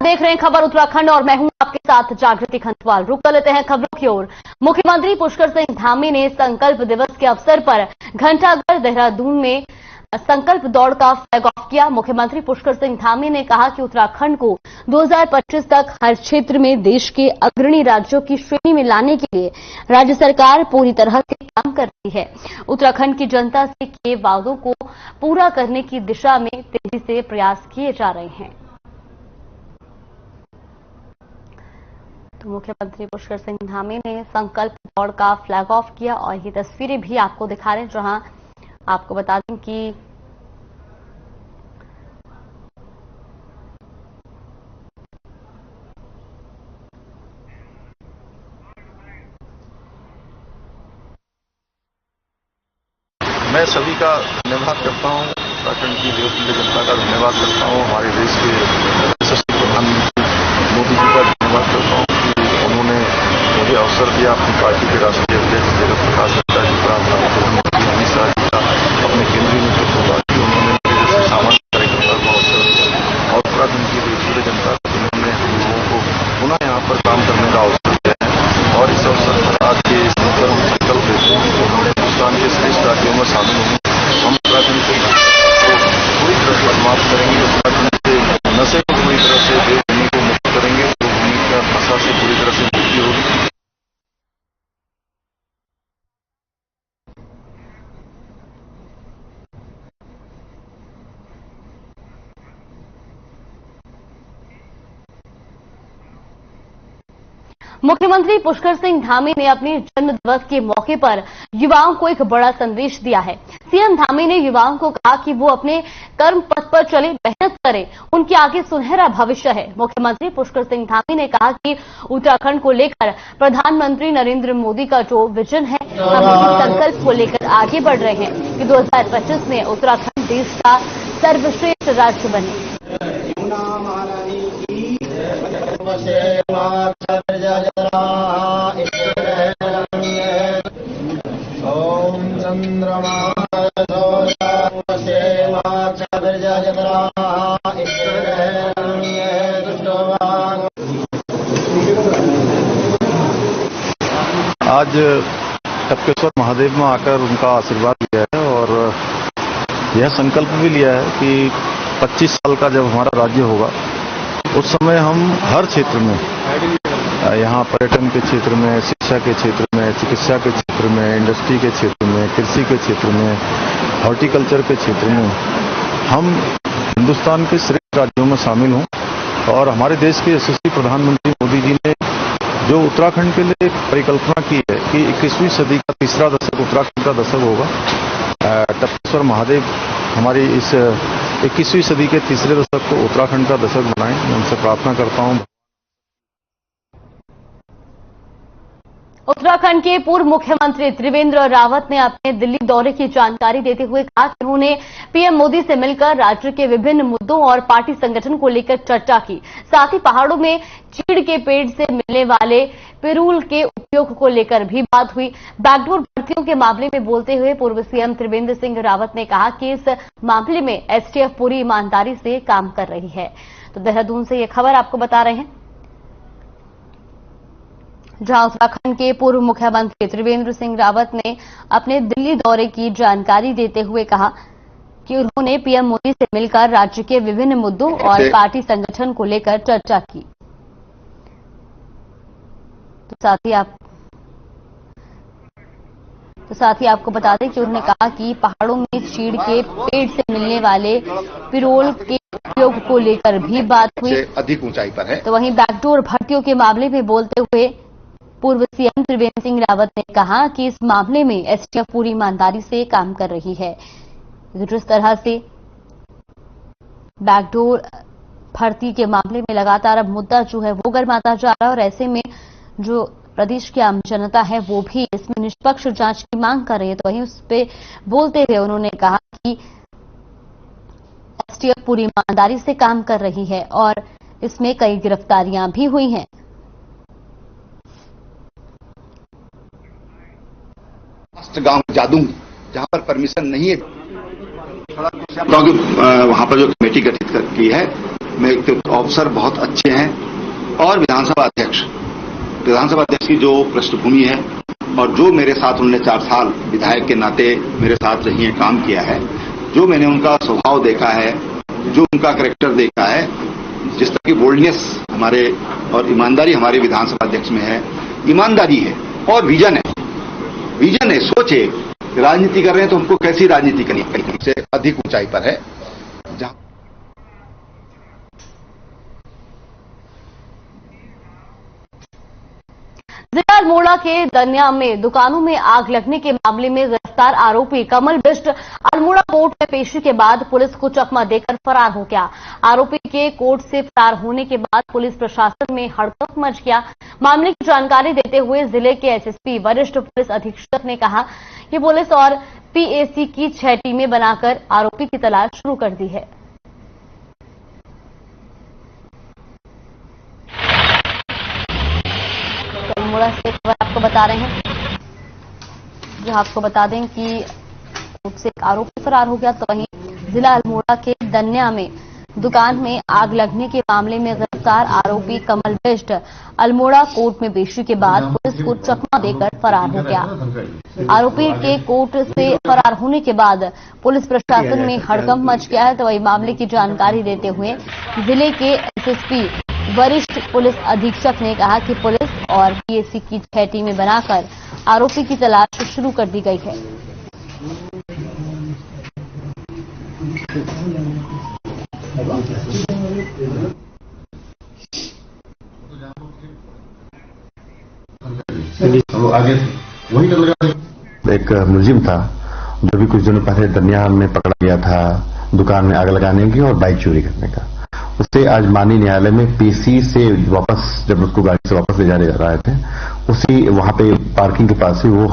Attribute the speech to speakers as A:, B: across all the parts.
A: देख रहे हैं खबर उत्तराखंड और मैं हूं आपके साथ जागृति खंतवाल। रुक कर लेते हैं खबरों की ओर। मुख्यमंत्री पुष्कर सिंह धामी ने संकल्प दिवस के अवसर पर घंटाघर देहरादून में संकल्प दौड़ का फ्लैग ऑफ किया। मुख्यमंत्री पुष्कर सिंह धामी ने कहा कि उत्तराखंड को 2025 तक हर क्षेत्र में देश के अग्रणी राज्यों की श्रेणी में लाने के लिए राज्य सरकार पूरी तरह से काम कर रही है। उत्तराखंड की जनता से किए वादों को पूरा करने की दिशा में तेजी से प्रयास किए जा रहे हैं। तो मुख्यमंत्री पुष्कर सिंह धामी ने संकल्प दौड़ का फ्लैग ऑफ किया और ये तस्वीरें भी आपको दिखा रहे हैं, जहां आपको बता दें कि
B: मैं सभी का धन्यवाद करता हूं, उत्तराखंड की देवतुल्य जनता का धन्यवाद करता हूं, हमारे देश के यशस्वी प्रधानमंत्री मोदी जी का धन्यवाद करता हूं कि उन्होंने मुझे अवसर दिया अपनी पार्टी के राष्ट्रीय अध्यक्ष जगत प्रकाश नड्डा जी का, मुख्यमंत्री अमित शाह जी का, अपने केंद्रीय नेतृत्व का, उन्होंने मेरे जैसे सामाजिक कार्यकर्ता को अवसर दिया और उत्तराखंड की देवतुल्य जनता जिन्होंने हम लोगों को पुनः यहाँ पर काम करने का अवसर दिया है। और इस अवसर पर आज के संकल्प देते हैं कि हम हिन्दुस्तान के श्रेष्ठ राज्यों में शामिल होंगे। हम उत्तराखंड के पूरी तरह से समाप्त करेंगे, उत्तराखंड से नशे को पूरी तरह से देवभूमि को मुक्त करेंगे, देवभूमि का नशा से पूरी तरह से मुक्ति होगी।
A: मुख्यमंत्री पुष्कर सिंह धामी ने अपने जन्म दिवस के मौके पर युवाओं को एक बड़ा संदेश दिया है। सीएम धामी ने युवाओं को कहा कि वो अपने कर्म पथ पर चले, मेहनत करें, उनके आगे सुनहरा भविष्य है। मुख्यमंत्री पुष्कर सिंह धामी ने कहा कि उत्तराखंड को लेकर प्रधानमंत्री नरेंद्र मोदी का जो विजन है, हम इस संकल्प को लेकर आगे बढ़ रहे हैं कि 2025 में उत्तराखंड देश का सर्वश्रेष्ठ राज्य बने।
B: आज टपकेश्वर महादेव में आकर उनका आशीर्वाद लिया है और यह संकल्प भी लिया है कि 25 साल का जब हमारा राज्य होगा उस समय हम हर क्षेत्र में, यहाँ पर्यटन के क्षेत्र में, शिक्षा के क्षेत्र में, चिकित्सा के क्षेत्र में, इंडस्ट्री के क्षेत्र में, कृषि के क्षेत्र में, हॉर्टिकल्चर के क्षेत्र में हम हिंदुस्तान के श्रेष्ठ राज्यों में शामिल हों। और हमारे देश के यशस्वी प्रधानमंत्री मोदी जी ने जो उत्तराखंड के लिए एक परिकल्पना की है कि 21वीं सदी का तीसरा दशक उत्तराखंड का दशक होगा। टपकेश्वर महादेव हमारी इस 21वीं सदी के तीसरे दशक को उत्तराखंड का दशक बनाएं। मैं उनसे प्रार्थना करता हूं।
A: उत्तराखंड के पूर्व मुख्यमंत्री त्रिवेंद्र रावत ने अपने दिल्ली दौरे की जानकारी देते हुए कहा कि उन्होंने पीएम मोदी से मिलकर राज्य के विभिन्न मुद्दों और पार्टी संगठन को लेकर चर्चा की। साथ ही पहाड़ों में चीड़ के पेड़ से मिलने वाले पिरूल के उपयोग को लेकर भी बात हुई। बैकडोर भर्तियों के मामले में बोलते हुए पूर्व सीएम त्रिवेंद्र सिंह रावत ने कहा कि इस मामले में एसटीएफ पूरी ईमानदारी से काम कर रही है। तो देहरादून से ये खबर आपको बता रहे हैं, जहां उत्तराखंड के पूर्व मुख्यमंत्री त्रिवेंद्र सिंह रावत ने अपने दिल्ली दौरे की जानकारी देते हुए कहा कि उन्होंने पीएम मोदी से मिलकर राज्य के विभिन्न मुद्दों और पार्टी संगठन को लेकर चर्चा की। तो साथ ही आपको बता दें कि उन्होंने कहा कि पहाड़ों में चीड़ के पेड़ से मिलने वाले पिरोल के उपयोग को लेकर भी बात हुई,
C: अधिक ऊंचाई पर है।
A: तो वहीं बैकडोर भर्तियों के मामले में बोलते हुए पूर्व सीएम त्रिवेंद्र सिंह रावत ने कहा कि इस मामले में एसटीएफ पूरी ईमानदारी से काम कर रही है। जिस तरह से बैकडोर भर्ती के मामले में लगातार अब मुद्दा जो है वो गर्माता जा रहा है और ऐसे में जो प्रदेश की आम जनता है वो भी इसमें निष्पक्ष जांच की मांग कर रही है। तो वहीं उस पर बोलते हुए उन्होंने कहा कि एसटीएफ पूरी ईमानदारी से काम कर रही है और इसमें कई गिरफ्तारियां भी हुई हैं।
C: गांव जादूंगी जहां पर परमिशन नहीं है, क्योंकि वहां पर जो कमेटी गठित की है नेतृत्व अफसर बहुत अच्छे हैं और विधानसभा अध्यक्ष की जो पृष्ठभूमि है और जो मेरे साथ उन्होंने 4 साल विधायक के नाते मेरे साथ रही है, काम किया है, जो मैंने उनका स्वभाव देखा है, जो उनका कैरेक्टर देखा है, जिस तरह की बोल्डनेस हमारे और ईमानदारी हमारे विधानसभा अध्यक्ष में है, ईमानदारी है और विजन है, सोच है। राजनीति कर रहे हैं तो हमको कैसी राजनीति करनी है, से अधिक ऊंचाई पर है। जहां
A: जिला अल्मोड़ा के दन्या में दुकानों में आग लगने के मामले में गिरफ्तार आरोपी कमल बिष्ट अल्मोड़ा कोर्ट में पेशी के बाद पुलिस को चकमा देकर फरार हो गया। आरोपी के कोर्ट से फरार होने के बाद पुलिस प्रशासन में हड़कंप मच गया। मामले की जानकारी देते हुए जिले के एसएसपी वरिष्ठ पुलिस अधीक्षक ने कहा कि पुलिस और पीएसी की 6 टीमें बनाकर आरोपी की तलाश शुरू कर दी है। अल्मोड़ा से खबर आपको बता रहे हैं, जो आपको बता दें कि कोर्ट से एक आरोपी फरार हो गया, तो वहीं जिला अल्मोड़ा के दन्या में दुकान में आग लगने के मामले में गिरफ्तार आरोपी कमल बिष्ट अल्मोड़ा कोर्ट में पेशी के बाद पुलिस को चकमा देकर फरार हो गया। आरोपी के कोर्ट से फरार होने के बाद पुलिस प्रशासन में हड़कंप मच गया है, तो वही मामले की जानकारी देते हुए जिले के एसएसपी वरिष्ठ पुलिस अधीक्षक ने कहा कि पुलिस और पीएसी की 6 टीमें बनाकर आरोपी की तलाश शुरू कर दी गई है।
D: आगे वही एक मुलजिम था जो भी कुछ दिनों पहले दन्या में पकड़ा गया था दुकान में आग लगाने की और बाइक चोरी करने का। उससे आज माननीय न्यायालय में पीसी से वापस, जब उसको गाड़ी से वापस ले जाने जा रहे थे, उसी वहां पे पार्किंग के पास ही वो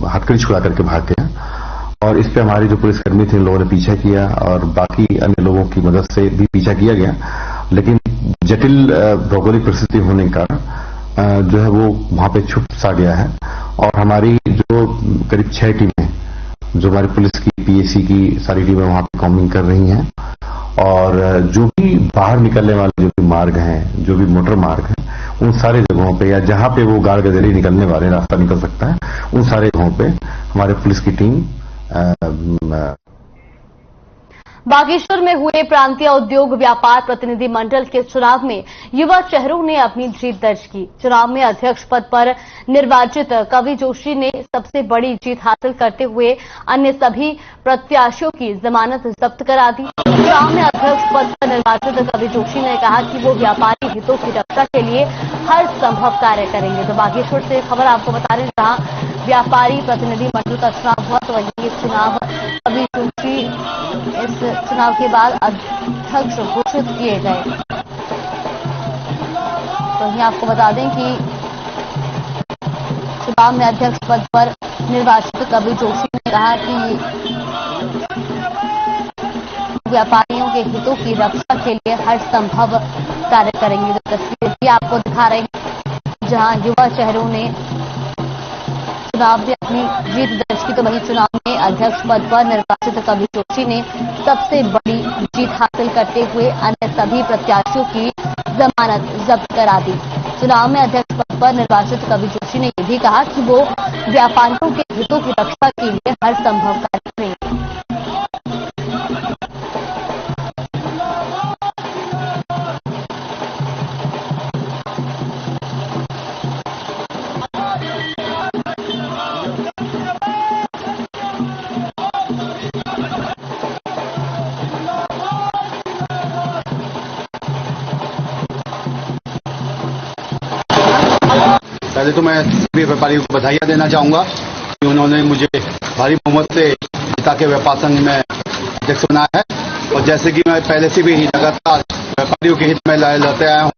D: हथकड़ी छुड़ा करके भाग गया और इस पे हमारी जो पुलिसकर्मी थे, इन लोगों ने पीछा किया और बाकी अन्य लोगों की मदद से भी पीछा किया गया, लेकिन जटिल भौगोलिक परिस्थिति होने का जो है वो वहां पे छुप सा गया है। और हमारी जो करीब 6 टीमें, जो हमारी पुलिस की, पीएसी की सारी टीमें वहां पे कॉम्बिंग कर रही हैं और जो भी बाहर निकलने वाले जो भी मार्ग हैं, जो भी मोटर मार्ग हैं, उन सारे जगहों पे या जहां पे वो गाड़ गदेरी निकलने वाले रास्ता निकल सकता है, उन सारे जगहों पे हमारे पुलिस की टीम
A: बागेश्वर में हुए प्रांतीय उद्योग व्यापार प्रतिनिधि मंडल के चुनाव में युवा चेहरों ने अपनी जीत दर्ज की। चुनाव में अध्यक्ष पद पर निर्वाचित कवि जोशी ने सबसे बड़ी जीत हासिल करते हुए अन्य सभी प्रत्याशियों की जमानत जब्त करा दी। चुनाव में अध्यक्ष पद पर निर्वाचित कवि जोशी ने कहा कि वो व्यापारी हितों की रक्षा के लिए हर संभव कार्य करेंगे। तो बागेश्वर से खबर आपको बता रहे हैं, जहां व्यापारी प्रतिनिधि मंडल का चुनाव हुआ, तो वहीं चुनाव कवि जोशी इस चुनाव के बाद अध्यक्ष घोषित किए गए। तो वहीं आपको बता दें कि चुनाव में अध्यक्ष पद पर निर्वाचित कवि जोशी ने कहा कि व्यापारियों के हितों की रक्षा के लिए हर संभव कार्य करेंगे। तो तस्वीर भी आपको दिखा रहे हैं, जहां युवा चेहरों ने चुनाव में अपनी जीत दर्ज की, तो वहीं चुनाव में अध्यक्ष पद पर निर्वाचित कवि जोशी ने सबसे बड़ी जीत हासिल करते हुए अन्य सभी प्रत्याशियों की जमानत जब्त करा दी। चुनाव में अध्यक्ष पद पर निर्वाचित कवि जोशी ने यह भी कहा कि वो व्यापारियों के हितों की रक्षा के लिए हर संभव कार्य करेंगे।
C: पहले तो मैं सभी व्यापारियों को बधाइयां देना चाहूंगा कि उन्होंने मुझे भारी बहुमत से जिता के व्यापार संघ में अध्यक्ष बनाया है। और जैसे कि मैं पहले से भी लगातार व्यापारियों के हित में लड़ते आया हूं,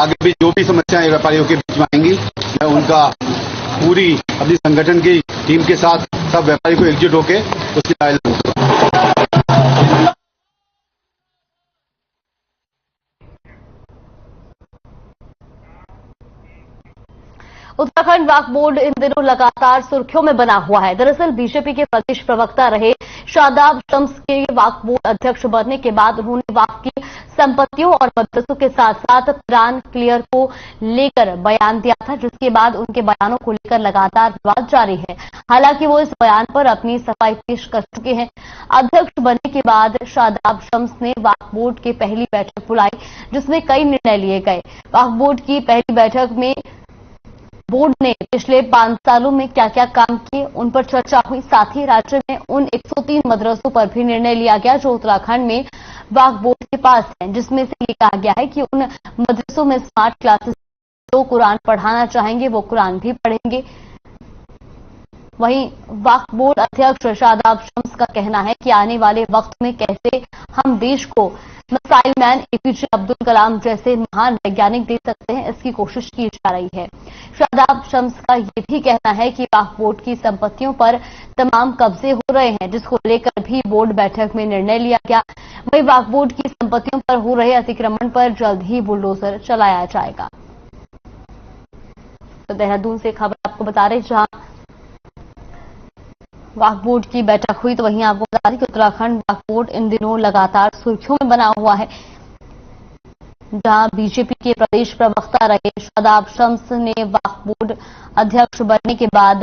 C: आगे भी जो भी समस्याएं व्यापारियों के बीच में आएंगी, मैं उनका पूरी अपनी संगठन की टीम के साथ सब व्यापारी को एकजुट होकर उसकी राय लूंगा।
A: उत्तराखंड वक्फ बोर्ड इन दिनों लगातार सुर्खियों में बना हुआ है। दरअसल बीजेपी के प्रदेश प्रवक्ता रहे शादाब शम्स के वक्फ बोर्ड अध्यक्ष बनने के बाद उन्होंने वक्फ की संपत्तियों और मदरसों के साथ साथ कुरान क्लियर को लेकर बयान दिया था, जिसके बाद उनके बयानों को लेकर लगातार विवाद जारी है। हालांकि वो इस बयान पर अपनी सफाई पेश कर चुके हैं। अध्यक्ष बनने के बाद शादाब शम्स ने वक्फ बोर्ड की पहली बैठक बुलाई, जिसमें कई निर्णय लिए गए। वक्फ बोर्ड की पहली बैठक में बोर्ड ने पिछले 5 सालों में क्या क्या काम किए उन पर चर्चा हुई। साथ ही राज्य में उन 103 मदरसों पर भी निर्णय लिया गया जो उत्तराखंड में वक्फ बोर्ड के पास हैं, जिसमें से ये कहा गया है कि उन मदरसों में स्मार्ट क्लासेस जो कुरान पढ़ाना चाहेंगे वो कुरान भी पढ़ेंगे। वहीं वक्फ बोर्ड अध्यक्ष शादाब शम्स का कहना है कि आने वाले वक्त में कैसे हम देश को missile man APJ Abdul Kalam जैसे महान वैज्ञानिक दे सकते हैं, इसकी कोशिश की जा रही है। शादाब शम्स का ये भी कहना है कि वक्फ बोर्ड की संपत्तियों पर तमाम कब्जे हो रहे हैं, जिसको लेकर भी बोर्ड बैठक में निर्णय लिया गया। वहीं वक्फ बोर्ड की संपत्तियों पर हो रहे अतिक्रमण पर जल्द ही बुलडोजर चलाया जाएगा। तो देहरादून से खबर आपको बता रहे, जहां वक्फ बोर्ड की बैठक हुई, तो वहीं आपको बता दें कि उत्तराखंड वक्फ बोर्ड इन दिनों लगातार सुर्खियों में बना हुआ है। जहां बीजेपी के प्रदेश प्रवक्ता रहे शादाब शम्स ने वक्फ बोर्ड अध्यक्ष बनने के बाद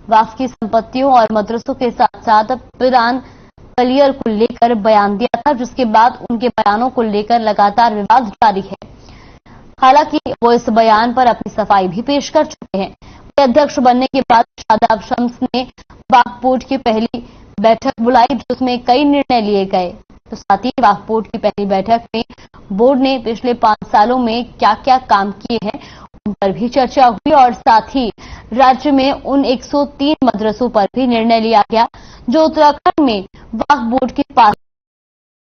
A: वक्फ की संपत्तियों और मदरसों के साथ साथ कुरान क्लियर को लेकर बयान दिया था, जिसके बाद उनके बयानों को लेकर लगातार विवाद जारी है। हालांकि वो इस बयान पर अपनी सफाई भी पेश कर चुके हैं। अध्यक्ष बनने के बाद शादाब शम्स ने वक्फ बोर्ड की पहली बैठक बुलाई, जिसमें कई निर्णय लिए गए। तो साथ ही वक्फ बोर्ड की पहली बैठक में बोर्ड ने पिछले 5 सालों में क्या क्या काम किए हैं उन पर भी चर्चा हुई और साथ ही राज्य में उन 103 मदरसों पर भी निर्णय लिया गया जो उत्तराखंड में वक्फ बोर्ड के पास।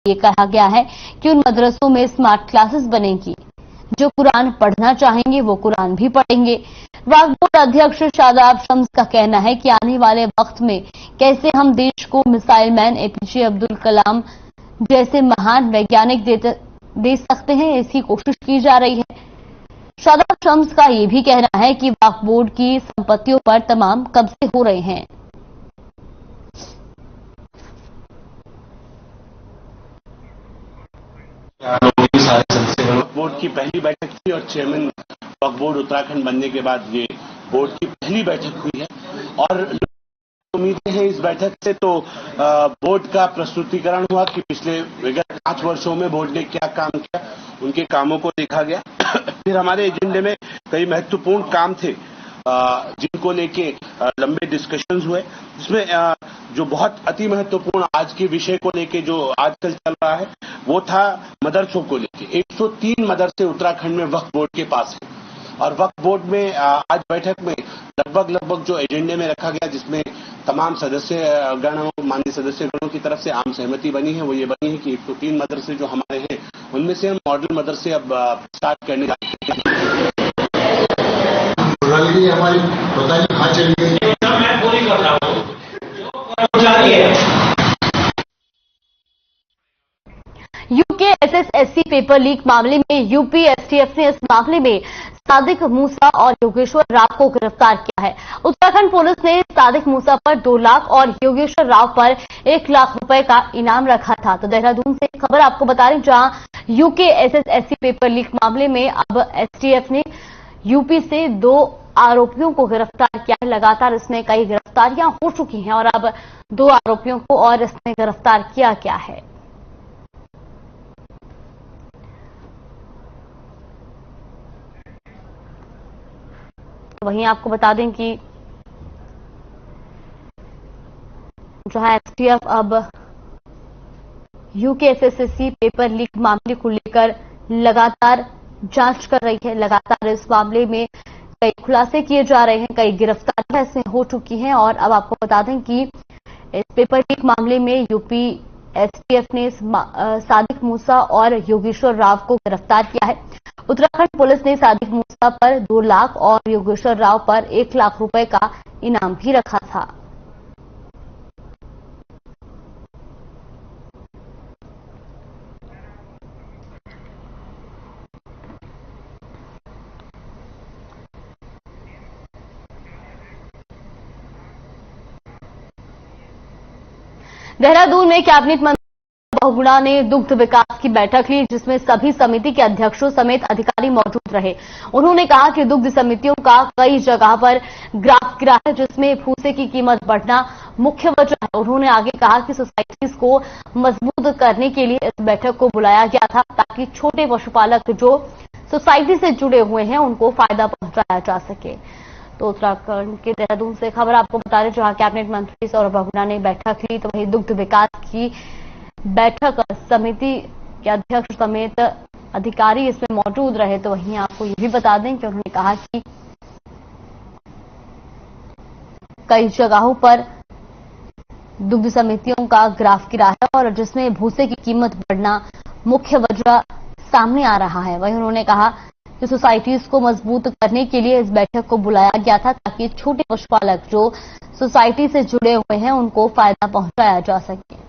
A: ये कहा गया है कि उन मदरसों में स्मार्ट क्लासेस बनेगी, जो कुरान पढ़ना चाहेंगे वो कुरान भी पढ़ेंगे। वक्फ बोर्ड अध्यक्ष शादाब शम्स का कहना है कि आने वाले वक्त में कैसे हम देश को missile man APJ Abdul Kalam जैसे महान वैज्ञानिक दे सकते हैं, इसकी कोशिश की जा रही है। शादाब शम्स का यह भी कहना है कि वक्फ बोर्ड की संपत्तियों पर तमाम कब्जे हो रहे हैं।
E: वक्फ बोर्ड की पहली बैठक थी और चेयरमैन वक्फ बोर्ड उत्तराखंड बनने के बाद ये बोर्ड की पहली बैठक हुई है और उम्मीदें हैं इस बैठक से। तो बोर्ड का प्रस्तुतिकरण हुआ कि पिछले विगत 5 वर्षों में बोर्ड ने क्या काम किया, उनके कामों को देखा गया। फिर हमारे एजेंडे में कई महत्वपूर्ण काम थे जिनको लेके लंबे डिस्कशंस हुए, जिसमें जो बहुत अति महत्वपूर्ण आज के विषय को लेके जो आजकल चल रहा है वो था मदरसों को लेके। 103 मदरसे उत्तराखंड में वक्फ बोर्ड के पास है और वक्फ बोर्ड में आज बैठक में लगभग जो एजेंडे में रखा गया, जिसमें तमाम सदस्य गण माननीय सदस्य गणों की तरफ से आम सहमति बनी है, वो ये बनी है कि 103 मदरसे जो हमारे हैं उनमें से हम मॉडल मदरसे अब स्टार्ट करने जा रहे हैं।
F: हमारी बताइए कहाँ चली गई? मैं पूरी कर रहा हूँ।
A: यूकेएसएसएससी पेपर लीक मामले में यूपी एसटीएफ ने इस मामले में सादिक मूसा और योगेश्वर राव को गिरफ्तार किया है। उत्तराखंड पुलिस ने सादिक मूसा पर 2 लाख और योगेश्वर राव पर 1 लाख रुपए का इनाम रखा था। तो देहरादून से खबर आपको बता रहे, जहां यूकेएसएसएससी पेपर लीक मामले में अब एसटीएफ ने यूपी से 2 आरोपियों को गिरफ्तार किया है। लगातार इसमें कई गिरफ्तारियां हो चुकी हैं और अब 2 आरोपियों को और इसमें गिरफ्तार किया गया है। तो वहीं आपको बता दें कि जहां एसटीएफ अब यूकेएसएससी पेपर लीक मामले को लेकर लगातार जांच कर रही है। लगातार इस मामले में कई खुलासे किए जा रहे हैं, कई गिरफ्तारियां इसमें हो चुकी हैं और अब आपको बता दें कि इस पेपर लीक मामले में यूपी एसटीएफ ने सादिक मूसा और योगेश्वर राव को गिरफ्तार किया है। उत्तराखंड पुलिस ने सादिक मूसा पर 2 लाख और योगेश्वर राव पर 1 लाख रुपए का इनाम भी रखा था। देहरादून में कैबिनेट मंत्री बहुगुणा ने दुग्ध विकास की बैठक ली, जिसमें सभी समिति के अध्यक्षों समेत अधिकारी मौजूद रहे। उन्होंने कहा कि दुग्ध समितियों का कई जगह पर ग्राफ गिरा है, जिसमें भूसे की कीमत बढ़ना मुख्य वजह है। उन्होंने आगे कहा कि सोसाइटीज को मजबूत करने के लिए इस बैठक को बुलाया गया था, ताकि छोटे पशुपालक जो सोसाइटी से जुड़े हुए हैं उनको फायदा पहुंचाया जा सके। तो उत्तराखंड के देहरादून से खबर आपको बता रहे, जहां कैबिनेट मंत्री सौरभ बहुगुणा ने बैठक ली, तो वही दुग्ध विकास की बैठक समिति के अध्यक्ष समेत अधिकारी इसमें मौजूद रहे। तो वहीं आपको ये भी बता दें कि उन्होंने कहा कि कई जगहों पर दुग्ध समितियों का ग्राफ गिरा है और जिसमें भूसे की कीमत बढ़ना मुख्य वजह सामने आ रहा है। वहीं उन्होंने कहा कि सोसाइटीज को मजबूत करने के लिए इस बैठक को बुलाया गया था, ताकि छोटे पशुपालक जो सोसाइटी से जुड़े हुए हैं उनको फायदा पहुंचाया जा सके।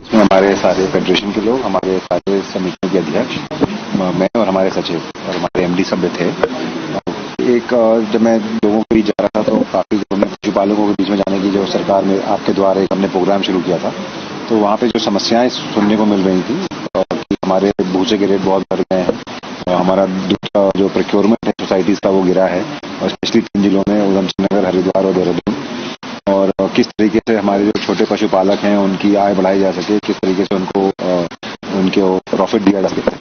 G: इसमें हमारे सारे फेडरेशन के लोग, हमारे सारे समितियों के अध्यक्ष, मैं और हमारे सचिव और हमारे एमडी सब थे। जब मैं लोगों के बीच जा रहा था तो काफी पशुपालकों के बीच में जाने की जो सरकार में आपके द्वारा एक हमने प्रोग्राम शुरू किया था, तो वहाँ पे जो समस्याएं सुनने को मिल रही थी कि हमारे भूसे के रेट बहुत बढ़ गए हैं, हमारा दूध का जो प्रोक्योरमेंट है सोसाइटीज का वो गिरा है, और स्पेशली 3 जिलों में उधमसिंह नगर, हरिद्वार और देहरादून। और किस तरीके से हमारे जो छोटे पशुपालक हैं उनकी आय बढ़ाई जा सके, किस तरीके से उनको प्रॉफिट दिया जा सके।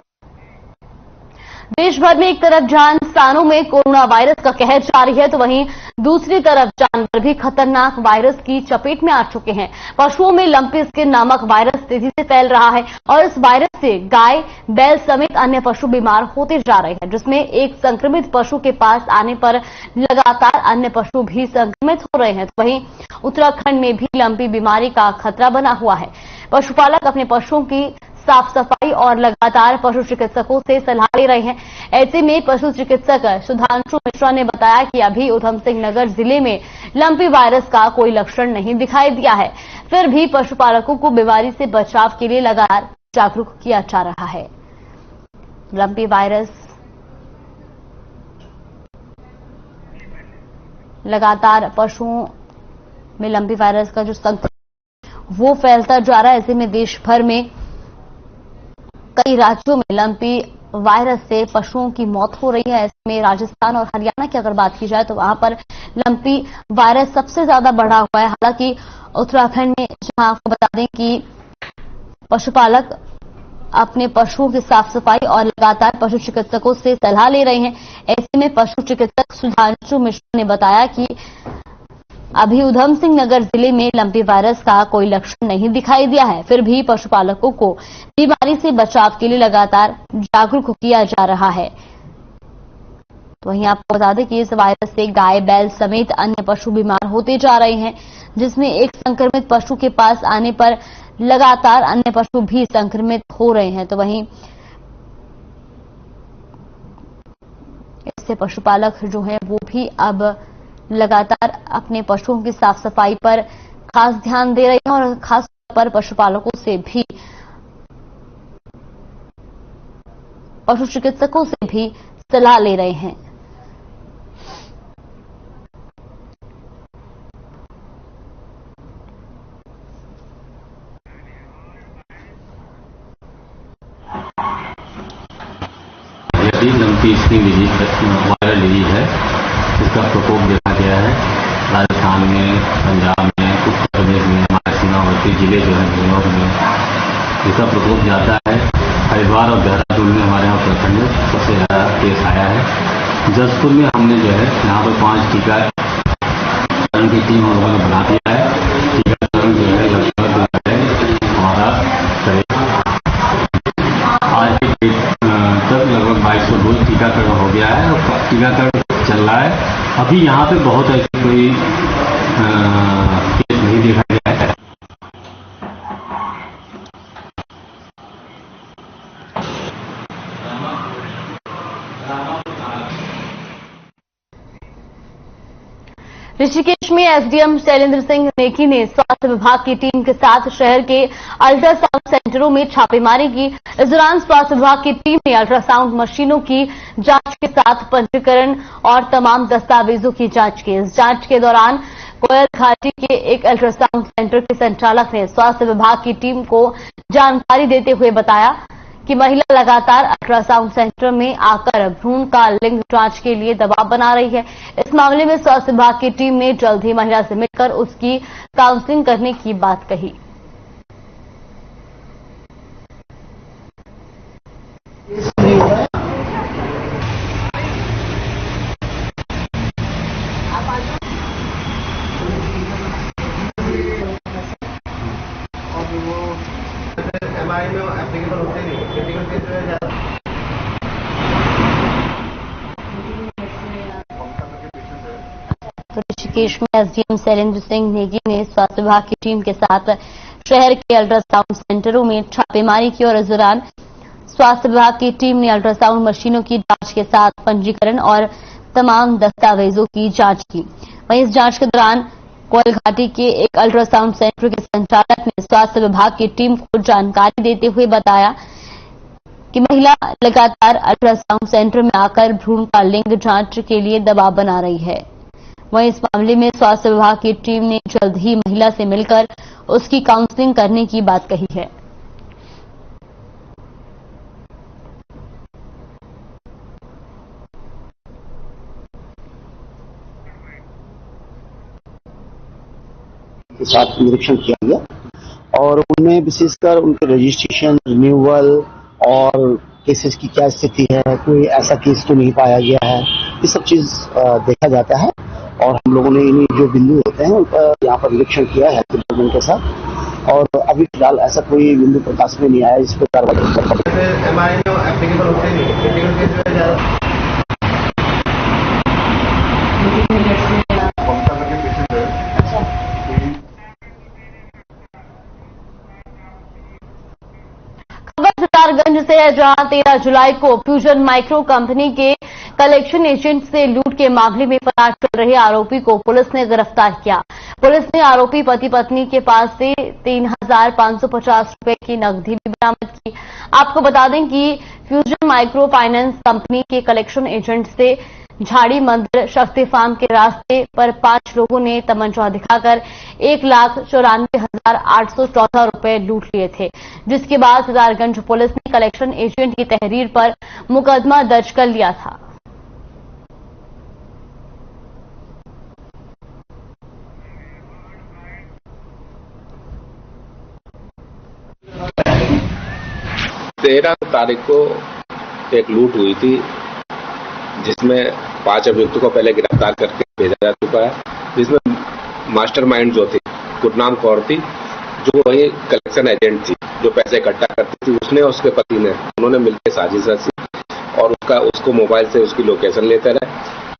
A: देश भर में एक तरफ इंसानों में कोरोना वायरस का कहर जारी है, तो वहीं दूसरी तरफ जानवर भी खतरनाक वायरस की चपेट में आ चुके हैं। पशुओं में लंपी स्किन नामक वायरस तेजी से फैल रहा है और इस वायरस से गाय, बैल समेत अन्य पशु बीमार होते जा रहे हैं, जिसमें एक संक्रमित पशु के पास आने पर लगातार अन्य पशु भी संक्रमित हो रहे हैं। तो वहीं उत्तराखंड में भी लंपी बीमारी का खतरा बना हुआ है। पशुपालक अपने पशुओं की साफ सफाई और लगातार पशु चिकित्सकों से सलाह ले रहे हैं। ऐसे में पशु चिकित्सक सुधांशु मिश्रा ने बताया कि अभी उधमसिंह नगर जिले में लंपी वायरस का कोई लक्षण नहीं दिखाई दिया है, फिर भी पशुपालकों को बीमारी से बचाव के लिए लगातार जागरूक किया जा रहा है। लंपी वायरस लगातार पशुओं में लंपी वायरस का जो संक्रमण वो फैलता जा रहा है। ऐसे में देश भर में कई राज्यों में लंपी वायरस से पशुओं की मौत हो रही है। ऐसे में राजस्थान और हरियाणा की अगर बात की जाए तो वहां पर लंपी वायरस सबसे ज्यादा बढ़ा हुआ है। हालांकि उत्तराखंड में, जहां आपको बता दें कि पशुपालक अपने पशुओं की साफ सफाई और लगातार पशु चिकित्सकों से सलाह ले रहे हैं। ऐसे में पशु चिकित्सक सुधांशु मिश्रा ने बताया कि अभी उधमसिंह नगर जिले में लंपी वायरस का कोई लक्षण नहीं दिखाई दिया है, फिर भी पशुपालकों को बीमारी से बचाव के लिए लगातार जागरूक किया जा रहा है। तो वहीं आपको बता दें कि इस वायरस से गाय, बैल समेत अन्य पशु बीमार होते जा रहे हैं, जिसमें एक संक्रमित पशु के पास आने पर लगातार अन्य पशु भी संक्रमित हो रहे हैं। तो वहीं इससे पशुपालक जो हैं वो भी अब लगातार अपने पशुओं की साफ सफाई पर खास ध्यान दे रहे हैं और खास तौर पर पशुपालकों से भी, पशु चिकित्सकों से भी सलाह ले रहे हैं।
H: यदि lumpy skin disease viral disease है, इसका प्रकोप देखा गया है राजस्थान में, पंजाब में, उत्तर प्रदेश में, हमारे सीमावर्ती जिले जो है न्यूयॉर्क में इसका प्रकोप जाता है। हरिद्वार और देहरादून में हमारे यहाँ उत्तराखंड में सबसे ज्यादा केस आया है। जसपुर में हमने जो है यहाँ पर 5 टीकाकरण की टीम हम लोगों ने बना दिया है। टीकाकरण जो है लगभग हमारा आज के डेट तक लगभग 2200 डोज टीकाकरण हो गया है और टीकाकरण चल रहा है। अभी यहाँ पे बहुत ऐसे कोई केस नहीं देखा गया है।
A: ऋषिकेश में एसडीएम शैलेंद्र सिंह नेगी ने स्वास्थ्य विभाग की टीम के साथ शहर के अल्ट्रासाउंड सेंटरों में छापेमारी की। इस दौरान स्वास्थ्य विभाग की टीम ने अल्ट्रासाउंड मशीनों की जांच के साथ पंजीकरण और तमाम दस्तावेजों की जांच की। इस जांच के दौरान कोयल घाटी के एक अल्ट्रासाउंड सेंटर के संचालक ने स्वास्थ्य विभाग की टीम को जानकारी देते हुए बताया कि महिला लगातार अल्ट्रासाउंड सेंटर में आकर भ्रूण का लिंग जांच के लिए दबाव बना रही है। इस मामले में स्वास्थ्य विभाग की टीम ने जल्द ही महिला से मिलकर उसकी काउंसलिंग करने की बात कही। तो ऋषिकेश में एसडीएम शैलेंद्र सिंह नेगी ने स्वास्थ्य विभाग की टीम के साथ शहर के अल्ट्रासाउंड सेंटरों में छापेमारी की और इस दौरान स्वास्थ्य विभाग की टीम ने अल्ट्रासाउंड मशीनों की जांच के साथ पंजीकरण और तमाम दस्तावेजों की जांच की। वहीं इस जांच के दौरान कोयल घाटी के एक अल्ट्रासाउंड सेंटर के संचालक ने स्वास्थ्य विभाग की टीम को जानकारी देते हुए बताया कि महिला लगातार अल्ट्रासाउंड सेंटर में आकर भ्रूण का लिंग जांच के लिए दबाव बना रही है। वहीं इस मामले में स्वास्थ्य विभाग की टीम ने जल्द ही महिला से मिलकर उसकी काउंसलिंग करने की बात कही है।
I: के साथ निरीक्षण किया गया और उनमें विशेषकर उनके रजिस्ट्रेशन, रिन्यूअल और केसेस की क्या स्थिति है, कोई ऐसा केस तो नहीं पाया गया है, ये सब चीज देखा जाता है। और हम लोगों ने इन्हीं जो बिंदु होते हैं उनका यहाँ पर निरीक्षण किया है डिपार्टमेंट के साथ और अभी फिलहाल ऐसा कोई बिंदु प्रकाश में नहीं आया जिस पर कार्रवाई कर
A: सितारगंज से है, जहां 13 जुलाई को फ्यूजन माइक्रो कंपनी के कलेक्शन एजेंट से लूट के मामले में फरार चल रहे आरोपी को पुलिस ने गिरफ्तार किया। पुलिस ने आरोपी पति पत्नी के पास से 3,550 रुपए की नकदी भी बरामद की। आपको बता दें कि फ्यूजन माइक्रो फाइनेंस कंपनी के कलेक्शन एजेंट से झाड़ी मंदिर शक्ति फार्म के रास्ते पर 5 लोगों ने तमंचा दिखाकर 1,94,814 रुपए लूट लिए थे, जिसके बाद सितारगंज पुलिस ने कलेक्शन एजेंट की तहरीर पर मुकदमा दर्ज कर लिया था।
J: तेरह तारीख को एक लूट हुई थी जिसमें 5 अभियुक्तों को पहले गिरफ्तार करके भेजा जा चुका है, जिसमें मास्टरमाइंड जो थी गुरनाम कौर थी, जो वही कलेक्शन एजेंट थी, जो पैसे इकट्ठा करती थी। उसने और उसके पति ने उन्होंने मिलकर साजिश रची और उसको मोबाइल से उसकी लोकेशन लेते रहे।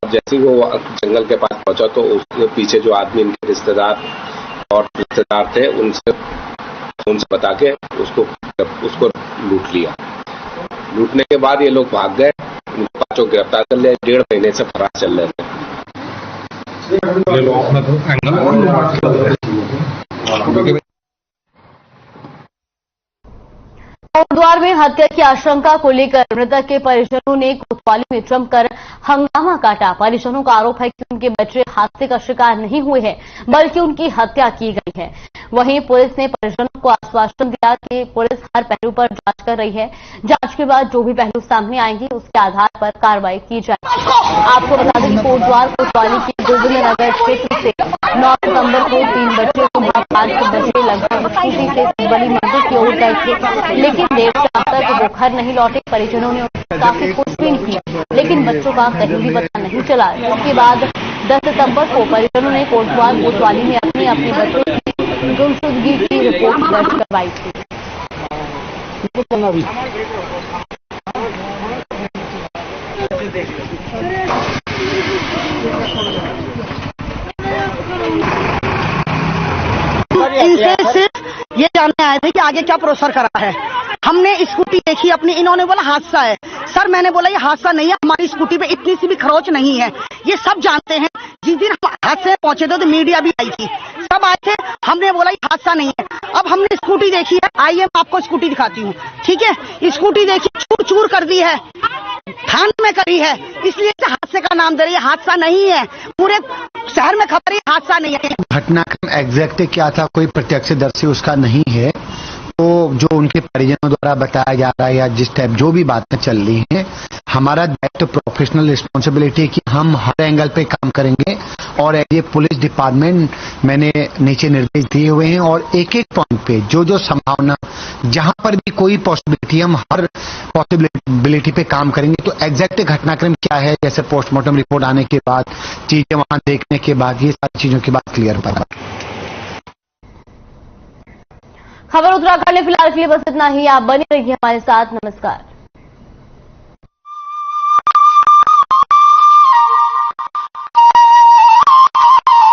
J: और जैसे ही वो जंगल के पास पहुंचा तो उसके पीछे जो आदमी इनके रिश्तेदार थे उनसे बता के उसको लूट लिया। लूटने के बाद ये लोग भाग गए, उनको 5 गिरफ्तार कर लिया। 1.5 महीने से फरार चल रहे थे।
A: कोटद्वार में हत्या की आशंका को लेकर मृतक के परिजनों ने कोतवाली में जमकर हंगामा काटा। परिजनों का आरोप है कि उनके बच्चे हादसे का शिकार नहीं हुए हैं, बल्कि उनकी हत्या की गई है। वहीं पुलिस ने परिजनों को आश्वासन दिया कि पुलिस हर पहलू पर जांच कर रही है। जांच के बाद जो भी पहलू सामने आएंगे उसके आधार पर कार्रवाई की जाएगी। आपको बता दें कि कोटद्वार कोतवाली के गोविंद नगर क्षेत्र से 9 सितंबर को 3 बच्चे सुबह 5 बजे लगभग स्कूटी से सिंबली मंदिर की ओर गए थे, लेकिन देर शाम तक वो घर नहीं लौटे। परिजनों ने उनसे काफी पूछताछ की, लेकिन बच्चों का कहीं भी पता नहीं चला। इसके बाद 10 सितंबर को परिजनों ने कोटद्वार कोतवाली में अपने बच्चों की गुमशुदगी की रिपोर्ट दर्ज करवाई थी।
K: इनसे सिर्फ ये जानने आए थे कि आगे क्या प्रोसेस करा है। हमने स्कूटी देखी अपनी, इन्होंने बोला हादसा है। सर मैंने बोला ये हादसा नहीं है, हमारी स्कूटी पे इतनी सी भी खरोच नहीं है, ये सब जानते हैं। जिस दिन हम हादसे पहुंचे थे तो मीडिया भी आई थी, सब आए थे, हमने बोला ये हादसा नहीं है। अब हमने स्कूटी देखी है, आइए मैं आपको स्कूटी दिखाती हूँ, ठीक है। स्कूटी देखी, चूर चूर कर दी है, थान में करी है, इसलिए हादसे का नाम दे रही है। हादसा नहीं है, पूरे शहर में खबर है हादसा नहीं है।
I: घटनाक्रम एग्जैक्ट क्या था कोई प्रत्यक्षदर्शी उसका नहीं है, तो जो उनके परिजनों द्वारा बताया जा रहा है या जिस टाइप जो भी बातें चल रही हैं, हमारा दायित्व प्रोफेशनल रिस्पॉन्सिबिलिटी कि हम हर एंगल पे काम करेंगे और एज ए पुलिस डिपार्टमेंट मैंने नीचे निर्देश दिए हुए हैं और एक एक पॉइंट पे जो जो संभावना जहां पर भी कोई पॉसिबिलिटी हम हर पॉसिबिलिटी पे काम करेंगे। तो एग्जैक्ट घटनाक्रम क्या है, जैसे पोस्टमार्टम रिपोर्ट आने के बाद, चीजें वहां देखने के बाद, ये सारी चीजों की बात क्लियर पड़ा।
A: खबर उत्तराखंड में फिलहाल के लिए बस इतना ही। आप बने रहिए हमारे साथ। नमस्कार।